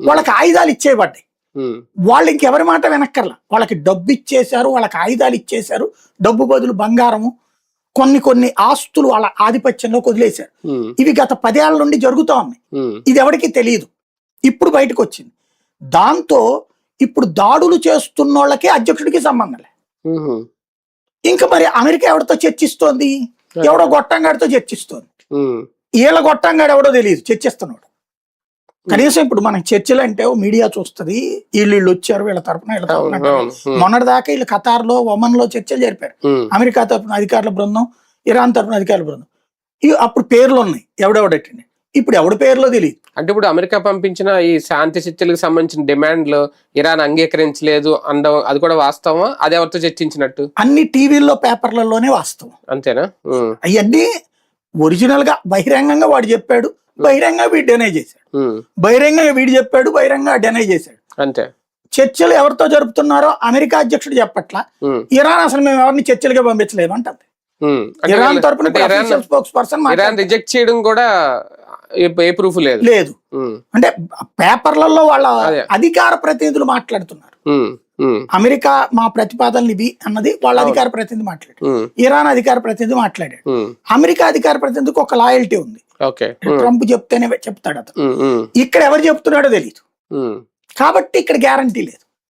వాళ్ళకి ఆయుధాలు ఇచ్చేయబడ్డాయి. వాళ్ళు ఇంకెవరి మాట వెనక్కర్లా, వాళ్ళకి డబ్బు ఇచ్చేశారు, వాళ్ళకి ఆయుధాలు ఇచ్చేశారు, డబ్బు బదులు బంగారము, కొన్ని ఆస్తులు వాళ్ళ ఆధిపత్యంలో వదిలేశారు. ఇవి గత 10 ఏళ్ల నుండి జరుగుతూ ఉన్నాయి. ఇది ఎవరికి తెలియదు, ఇప్పుడు బయటకు వచ్చింది. దాంతో ఇప్పుడు దాడులు చేస్తున్న వాళ్ళకి అధ్యక్షుడికి సంబంధం లేదు. ఇంకా మరి అమెరికా ఎవరితో చర్చిస్తోంది? ఎవడో గొట్టంగాడితో చర్చిస్తోంది. వీళ్ళ గొట్టంగాడు ఎవడో తెలియదు చర్చిస్తున్నాడు. కనీసం ఇప్పుడు మనకి చర్చలు అంటే మీడియా చూస్తుంది, వీళ్ళు వచ్చారు వీళ్ళ తరపున వీళ్ళ తరపున. మొన్నటి దాకా వీళ్ళు ఖతార్ లో, ఒమన్ లో చర్చలు జరిపారు. అమెరికా తరపున అధికారుల బృందం, ఇరాన్ తరపున అధికారుల బృందం. ఇవి అప్పుడు పేర్లు ఉన్నాయి, ఎవడెవడెట్టండి. ఇప్పుడు ఎవడి పేర్లో తెలియదు. అంటే ఇప్పుడు అమెరికా పంపించిన ఈ శాంతి చర్చలకు సంబంధించిన డిమాండ్లు ఇరాన్ అంగీకరించలేదు అనడం, అది కూడా వాస్తవం? అది ఎవరితో చర్చించినట్టు? అన్ని టీవీల్లో పేపర్లలోనే వాస్తవం. అంతేనా? అవన్నీ ఒరిజినల్ గా బహిరంగంగా వాడు చెప్పాడు, బహిరంగంగా వీడు డెనై చేశాడు, బహిరంగంగా వీడు చెప్పాడు, బహిరంగంగా డెనై చేశాడు. అంతే. చర్చలు ఎవరితో జరుపుతున్నారో అమెరికా అధ్యక్షుడు చెప్పట్లా. ఇరాన్ అసలు మేము ఎవరిని చర్చలుగా పంపించలేదు అంటుంది. ఇరాన్ తరపున స్పోక్స్ పర్సన్ రిజెక్ట్ చేయడం కూడా ఏ ప్రూఫ్ లేదు. అంటే పేపర్లలో వాళ్ళ అధికార ప్రతినిధులు మాట్లాడుతున్నారు. అమెరికా మా ప్రతిపాదనలు ఇవి అన్నది వాళ్ళ అధికార ప్రతినిధి మాట్లాడాడు, ఇరాన్ అధికార ప్రతినిధి మాట్లాడాడు. అమెరికా అధికార ప్రతినిధికి ఒక లాయల్టీ ఉంది, ట్రంప్ చెప్తేనే చెప్తాడు అతను. ఇక్కడ ఎవరు చెప్తున్నాడో తెలియదు కాబట్టి ఇక్కడ గ్యారంటీ లేదు.